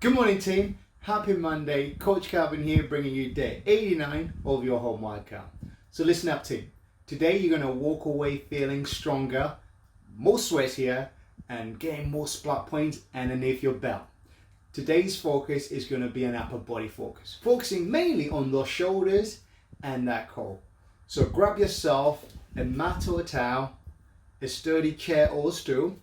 Good morning team, happy Monday. Coach Calvin here bringing you day 89 of your home workout. So listen up team, today you're going to walk away feeling stronger, more sweatier and getting more splat points underneath your belt. Today's focus is going to be an upper body focus, focusing mainly on those shoulders and that core. So grab yourself a mat or a towel, a sturdy chair or stool,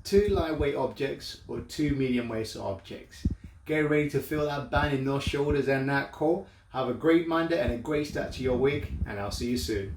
2 lightweight objects or 2 medium weight objects. Get ready to feel that band in those shoulders and that core. Have a great Monday and a great start to your week, and I'll see you soon.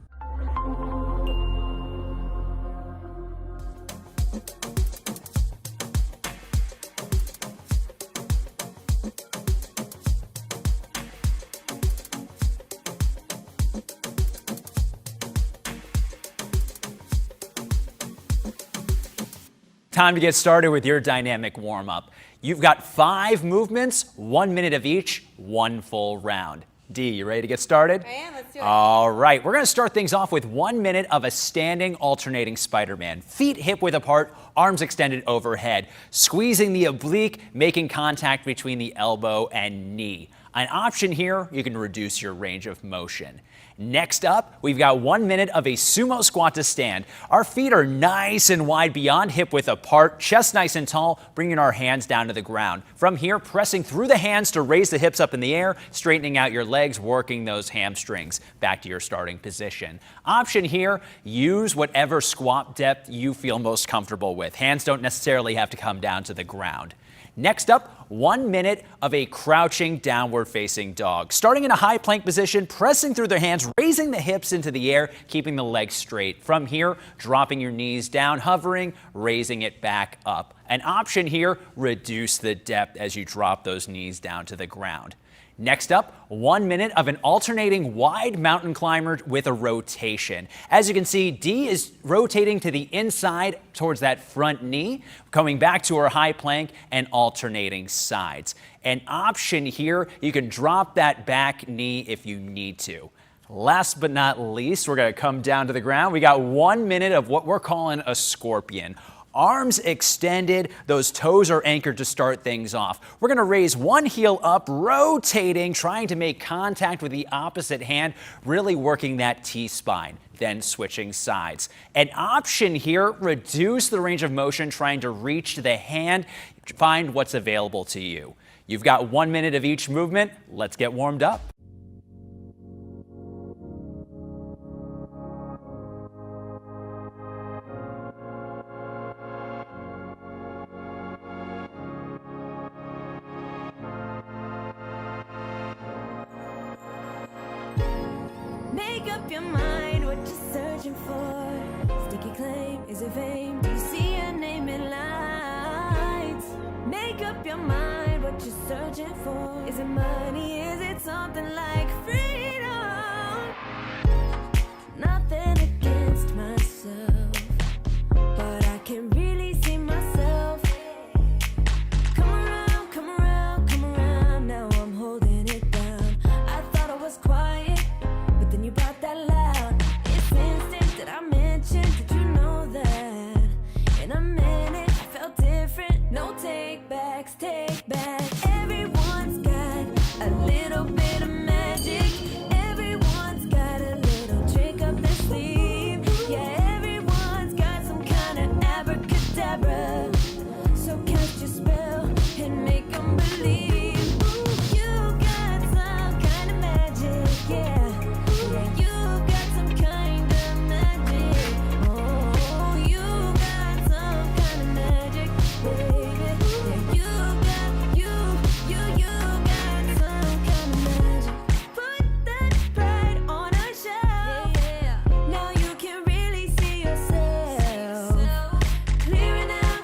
Time to get started with your dynamic warm-up. You've got 5 movements, 1 minute of each, 1 full round. Dee, you ready to get started? I am, let's do it. All right, we're gonna start things off with 1 minute of a standing alternating Spider-Man. Feet hip-width apart, arms extended overhead, squeezing the oblique, making contact between the elbow and knee. An option here, you can reduce your range of motion. Next up, we've got 1 minute of a sumo squat to stand. Our feet are nice and wide beyond hip width apart, chest nice and tall, bringing our hands down to the ground. From here, pressing through the hands to raise the hips up in the air, straightening out your legs, working those hamstrings. Back to your starting position. Option here, use whatever squat depth you feel most comfortable with. Hands don't necessarily have to come down to the ground. Next up, 1 minute of a crouching downward facing dog. Starting in a high plank position, pressing through the hands, raising the hips into the air, keeping the legs straight. From here, dropping your knees down, hovering, raising it back up. An option here, reduce the depth as you drop those knees down to the ground. Next up, 1 minute of an alternating wide mountain climber with a rotation. As you can see, Dee is rotating to the inside towards that front knee, coming back to her high plank and alternating sides. An option here, you can drop that back knee if you need to. Last but not least, we're gonna come down to the ground. We got 1 minute of what we're calling a scorpion. Arms extended, those toes are anchored to start things off. We're gonna raise one heel up, rotating, trying to make contact with the opposite hand, really working that T-spine, then switching sides. An option here, reduce the range of motion, trying to reach the hand, find what's available to you. You've got 1 minute of each movement. Let's get warmed up. Make up your mind what you're searching for. Sticky claim, is it fame? Do you see your name in lights? Make up your mind what you're searching for. Is it money? Is it something like freedom? Nothing against myself, but I can really see myself. Come around, come around, come around. Now I'm holding it down. I thought I was quiet, but then you brought that loud. It's instinct that I mentioned. Did you know that? In a minute, it felt different. No take backs, take back. Everyone's got a little bit of magic. Everyone's got a little trick up their sleeve. Yeah, everyone's got some kind of abracadabra. So cast your spell and make them believe. Ooh, you got some kind of magic, yeah. Yeah, you got some kind of magic. Oh, you got some kind of magic, baby. Yeah, you got some kind of magic. Put that pride on a shelf. Yeah. Now you can really see yourself. Clearing out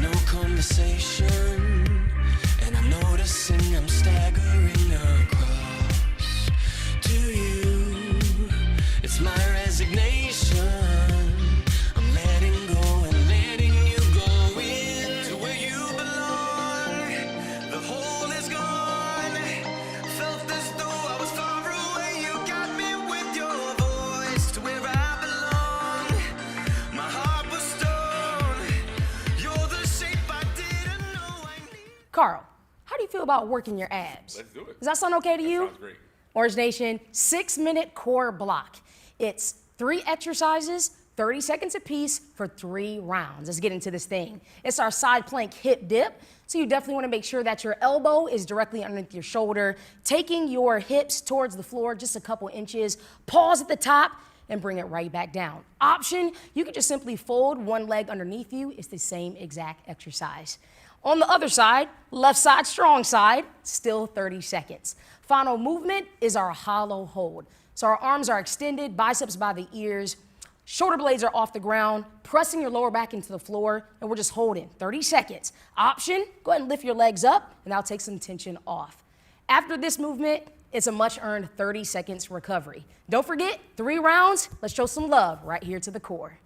no conversation, and I'm noticing I'm staggering across to you. It's my resignation. I'm letting go and letting you go into where you belong. The hole is gone. Felt as though I was far away. You got me with your voice to where I belong. My heart was stone. You're the shape I didn't know I needed. Carl, how do you feel about working your abs? Let's do it. Does that sound okay to you? Sounds great. Orange Nation, 6-minute core block. It's 3 exercises, 30 seconds apiece for 3 rounds. Let's get into this thing. It's our side plank hip dip. So you definitely want to make sure that your elbow is directly underneath your shoulder, taking your hips towards the floor just a couple inches. Pause at the top and bring it right back down. Option, you can just simply fold one leg underneath you. It's the same exact exercise. On the other side, left side, strong side, still 30 seconds. Final movement is our hollow hold. So our arms are extended, biceps by the ears, shoulder blades are off the ground, pressing your lower back into the floor, and we're just holding 30 seconds. Option, go ahead and lift your legs up, and that'll take some tension off. After this movement, it's a much-earned 30 seconds recovery. Don't forget, 3 rounds. Let's show some love right here to the core.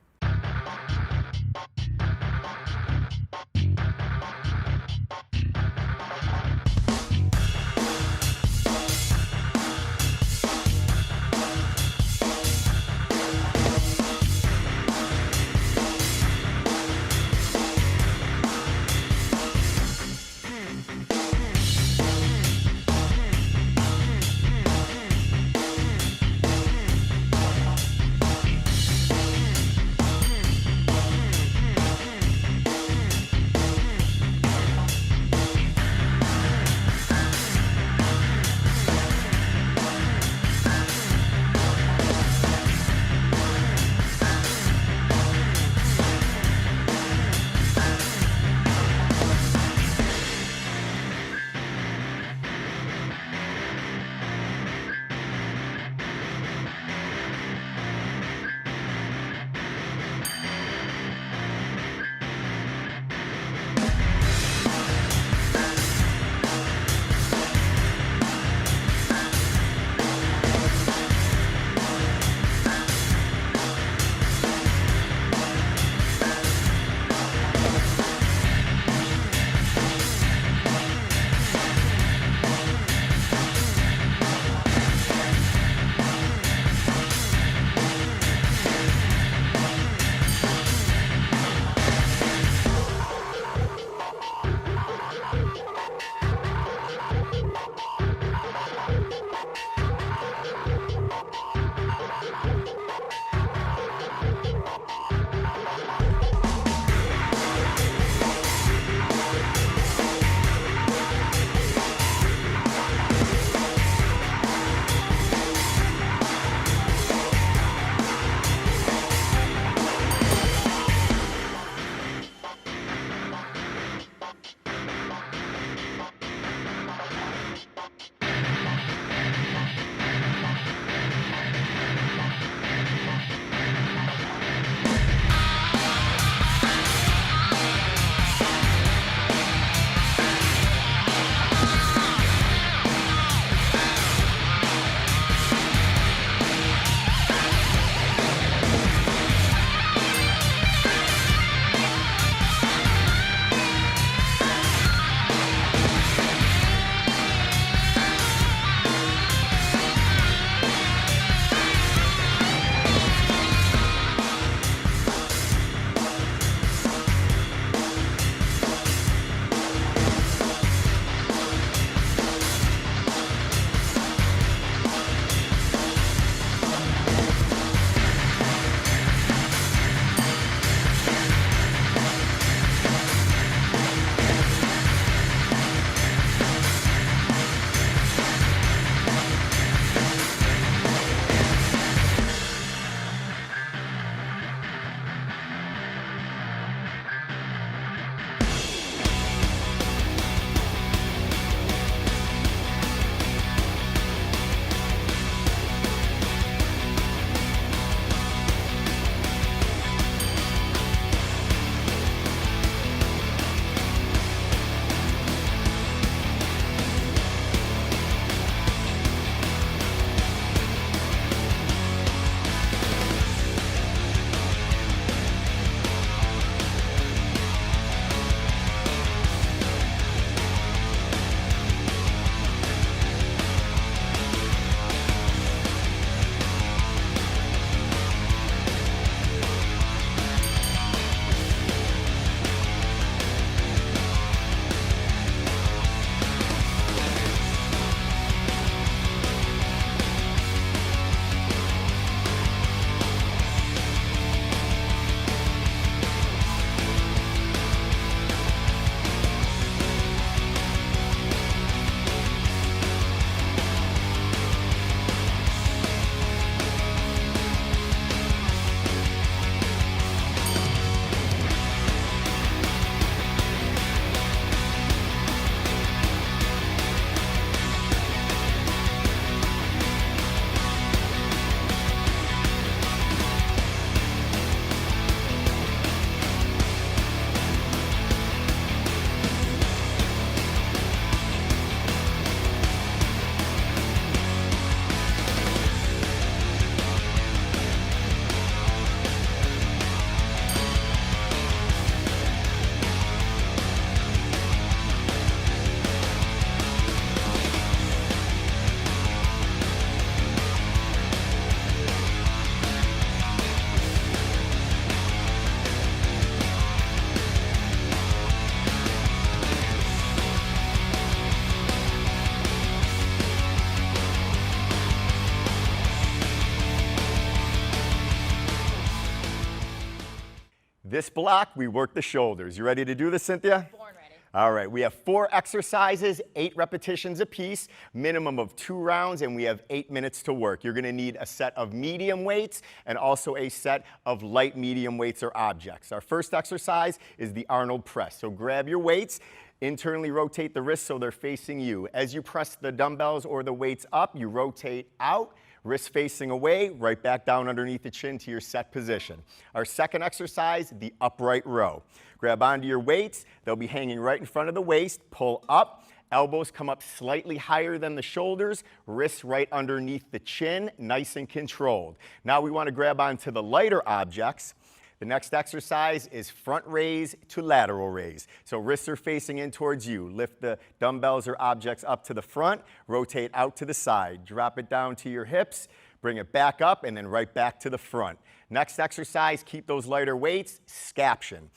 This block, we work the shoulders. You ready to do this, Cynthia? Born ready. All right, we have 4 exercises, 8 repetitions apiece, minimum of 2 rounds, and we have 8 minutes to work. You're gonna need a set of medium weights and also a set of light medium weights or objects. Our first exercise is the Arnold press. So grab your weights, internally rotate the wrists so they're facing you. As you press the dumbbells or the weights up, you rotate out, wrists facing away, right back down underneath the chin to your set position. Our second exercise, the upright row. Grab onto your weights, they'll be hanging right in front of the waist, pull up, elbows come up slightly higher than the shoulders, wrists right underneath the chin, nice and controlled. Now we want to grab onto the lighter objects. The next exercise is front raise to lateral raise. So wrists are facing in towards you. Lift the dumbbells or objects up to the front, rotate out to the side. Drop it down to your hips, bring it back up, and then right back to the front. Next exercise, keep those lighter weights, scaption.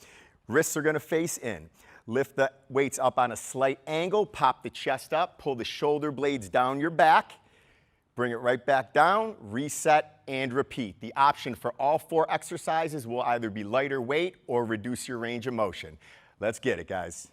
Wrists are gonna face in. Lift the weights up on a slight angle, pop the chest up, pull the shoulder blades down your back, bring it right back down, reset, and repeat. The option for all 4 exercises will either be lighter weight or reduce your range of motion. Let's get it, guys.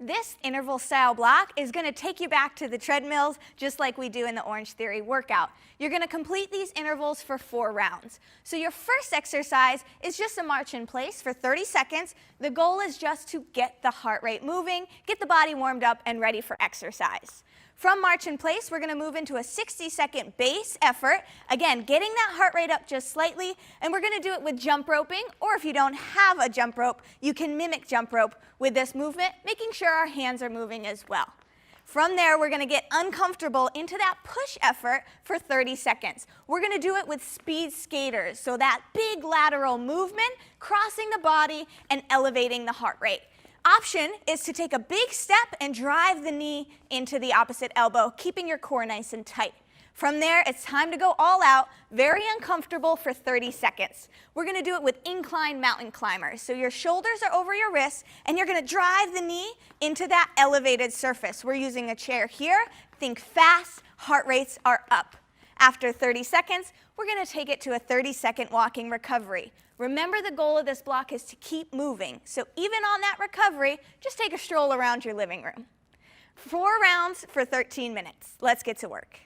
this interval style block is going to take you back to the treadmills just like we do in the Orangetheory workout. You're going to complete these intervals for 4 rounds. So your first exercise is just a march in place for 30 seconds. The goal is just to get the heart rate moving, get the body warmed up and ready for exercise. From march in place, we're going to move into a 60-second base effort. Again, getting that heart rate up just slightly, and we're going to do it with jump roping, or if you don't have a jump rope, you can mimic jump rope with this movement, making sure our hands are moving as well. From there, we're going to get uncomfortable into that push effort for 30 seconds. We're going to do it with speed skaters, so that big lateral movement, crossing the body and elevating the heart rate. Option is to take a big step and drive the knee into the opposite elbow, keeping your core nice and tight. From there, it's time to go all out, very uncomfortable for 30 seconds. We're going to do it with incline mountain climbers. So your shoulders are over your wrists, and you're going to drive the knee into that elevated surface. We're using a chair here. Think fast, heart rates are up. After 30 seconds, we're going to take it to a 30-second walking recovery. Remember, the goal of this block is to keep moving. So even on that recovery, just take a stroll around your living room. 4 rounds for 13 minutes. Let's get to work.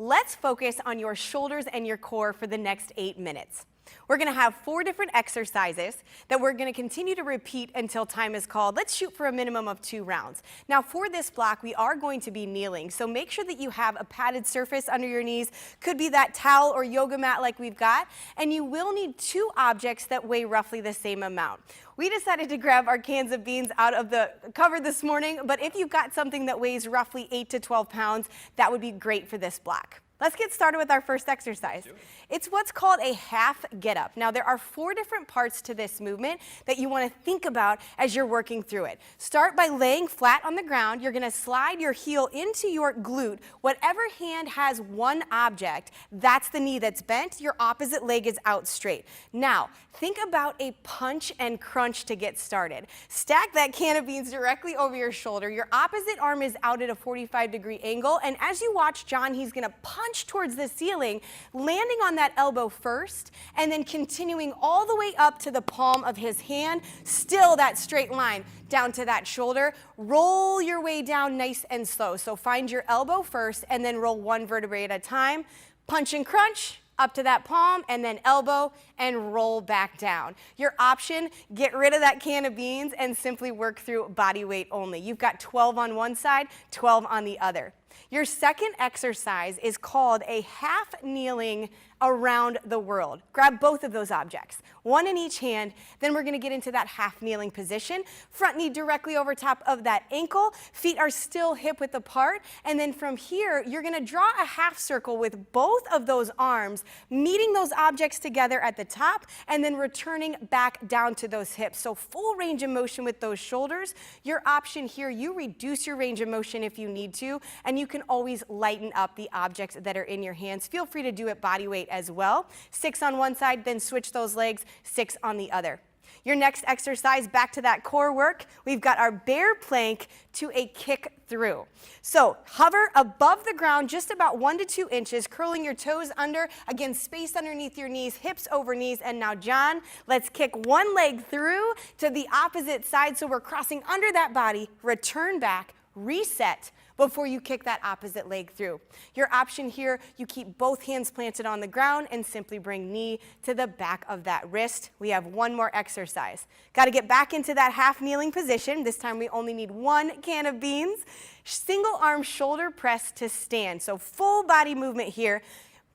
let's focus on your shoulders and your core for the next 8 minutes. We're going to have 4 different exercises that we're going to continue to repeat until time is called. Let's shoot for a minimum of 2 rounds. Now for this block, we are going to be kneeling, so make sure that you have a padded surface under your knees. Could be that towel or yoga mat like we've got, and you will need 2 objects that weigh roughly the same amount. We decided to grab our cans of beans out of the cupboard this morning, but if you've got something that weighs roughly 8 to 12 pounds, that would be great for this block. Let's get started with our first exercise. It's what's called a half get up. Now there are 4 different parts to this movement that you want to think about as you're working through it. Start by laying flat on the ground. You're going to slide your heel into your glute. Whatever hand has one object, that's the knee that's bent. Your opposite leg is out straight. Now think about a punch and crunch to get started. Stack that can of beans directly over your shoulder. Your opposite arm is out at a 45-degree angle, and as you watch John, he's going to punch towards the ceiling, landing on that elbow first, and then continuing all the way up to the palm of his hand, still that straight line down to that shoulder. Roll your way down nice and slow. So find your elbow first, and then roll 1 vertebrae at a time. Punch and crunch up to that palm, and then elbow, and roll back down. Your option, get rid of that can of beans and simply work through body weight only. You've got 12 on one side, 12 on the other. Your second exercise is called a half kneeling around the world. Grab both of those objects, 1 in each hand, then we're going to get into that half kneeling position. Front knee directly over top of that ankle, feet are still hip width apart, and then from here you're going to draw a half circle with both of those arms, meeting those objects together at the top, and then returning back down to those hips. So full range of motion with those shoulders. Your option here, you reduce your range of motion if you need to, and you can always lighten up the objects that are in your hands. Feel free to do it body weight as well. 6 on one side, then switch those legs, 6 on the other. Your next exercise, back to that core work, we've got our bear plank to a kick through. So hover above the ground just about 1 to 2 inches, curling your toes under, again space underneath your knees, hips over knees, and now John, let's kick 1 leg through to the opposite side, so we're crossing under that body, return back, reset, before you kick that opposite leg through. Your option here, you keep both hands planted on the ground and simply bring knee to the back of that wrist. We have 1 more exercise. Got to get back into that half kneeling position. This time we only need 1 can of beans. Single arm shoulder press to stand. So full body movement here.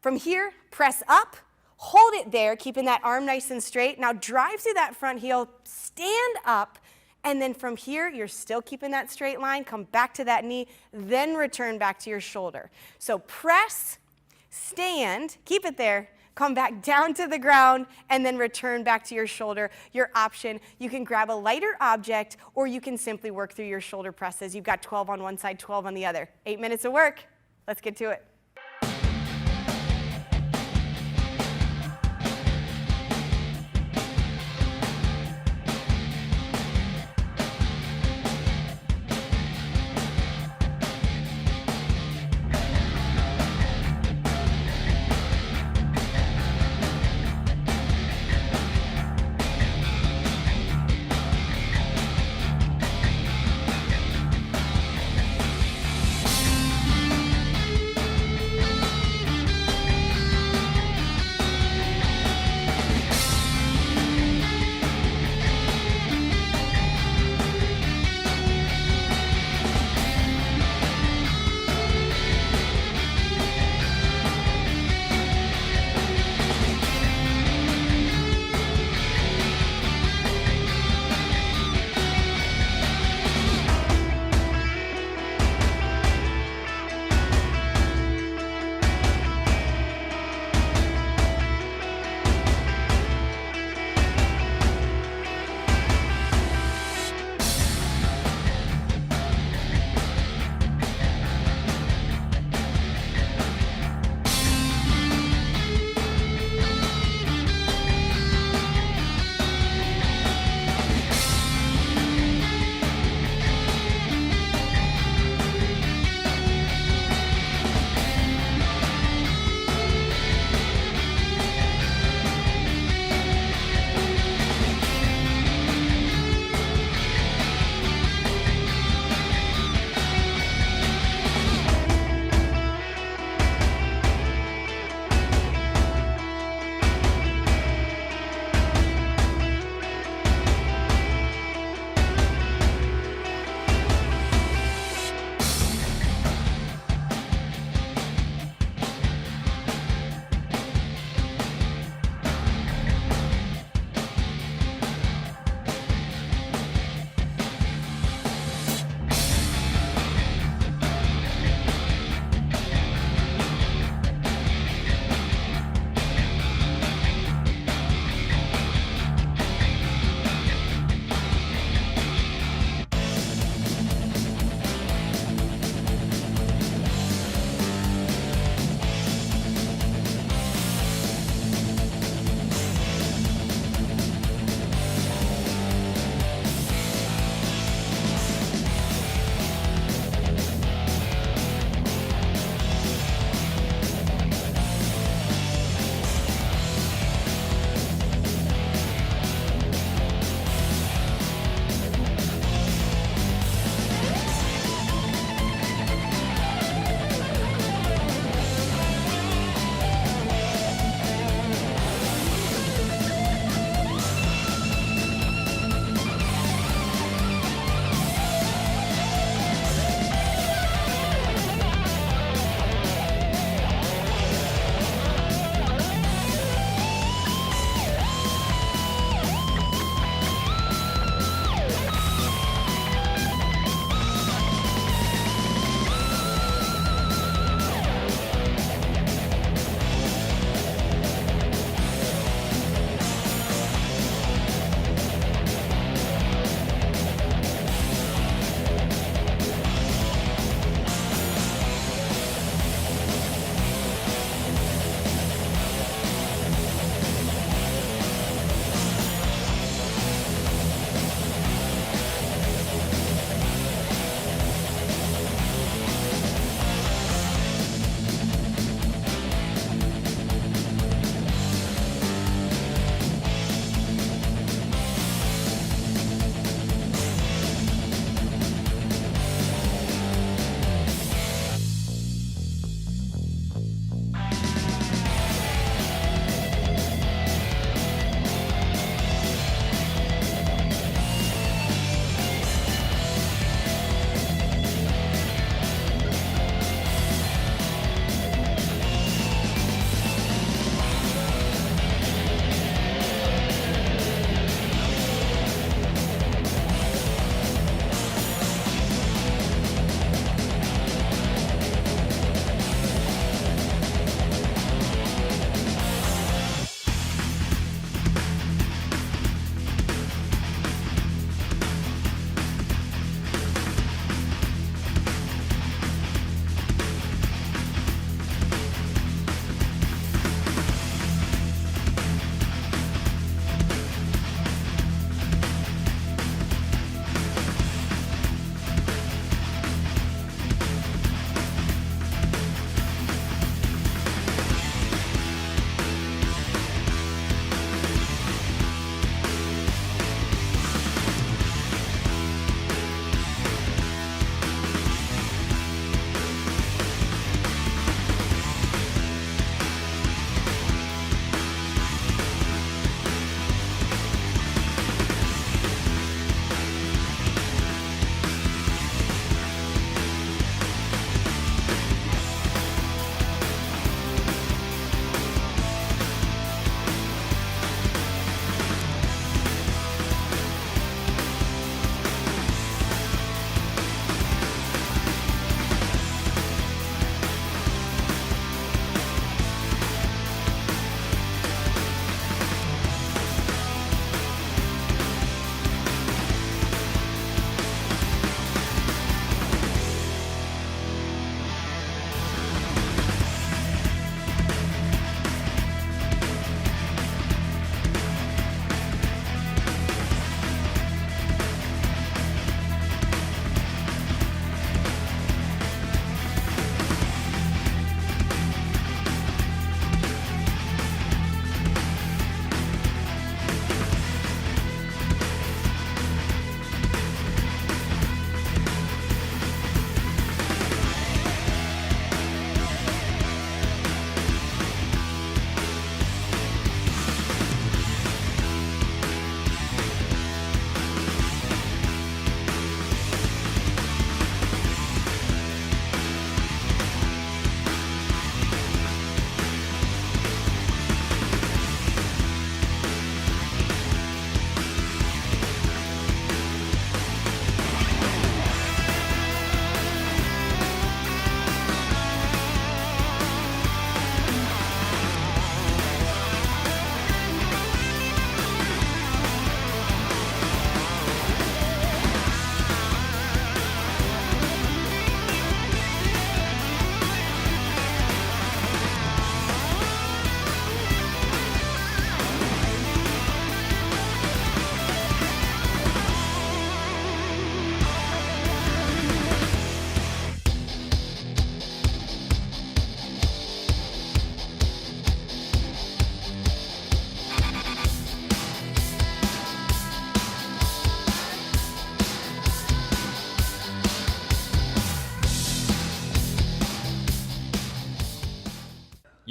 From here, press up, hold it there, keeping that arm nice and straight. Now drive through that front heel, stand up, and then from here, you're still keeping that straight line, come back to that knee, then return back to your shoulder. So press, stand, keep it there, come back down to the ground, and then return back to your shoulder. Your option, you can grab a lighter object, or you can simply work through your shoulder presses. You've got 12 on one side, 12 on the other. 8 minutes of work. Let's get to it.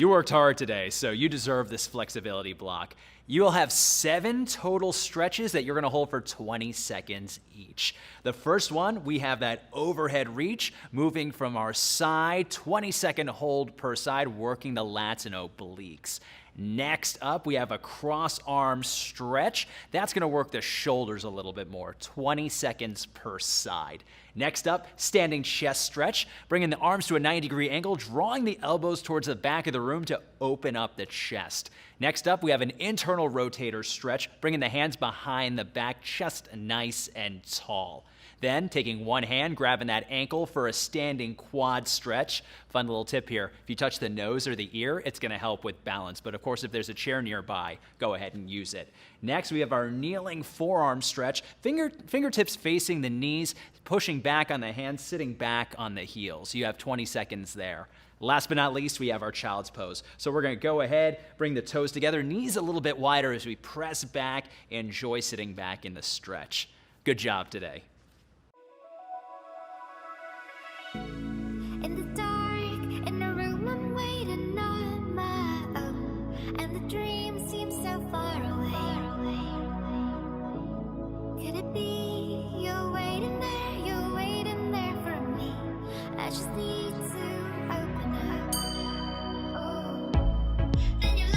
You worked hard today, so you deserve this flexibility block. You'll have 7 total stretches that you're going to hold for 20 seconds each. The first one, we have that overhead reach, moving from our side, 20-second hold per side, working the lats and obliques. Next up, we have a cross arm stretch. That's going to work the shoulders a little bit more, 20 seconds per side. Next up, standing chest stretch, bringing the arms to a 90-degree angle, drawing the elbows towards the back of the room to open up the chest. Next up, we have an internal rotator stretch, bringing the hands behind the back, chest nice and tall. Then, taking one hand, grabbing that ankle for a standing quad stretch. Fun little tip here, if you touch the nose or the ear, it's going to help with balance. But of course, if there's a chair nearby, go ahead and use it. Next, we have our kneeling forearm stretch. Fingertips facing the knees, pushing back on the hands, sitting back on the heels. You have 20 seconds there. Last but not least, we have our child's pose. So we're going to go ahead, bring the toes together, knees a little bit wider as we press back, enjoy sitting back in the stretch. Good job today. In the dark, in a room, I'm waiting on my own, and the dream seems so far away. Could it be you're waiting there for me? I just need to open up. Oh, and you're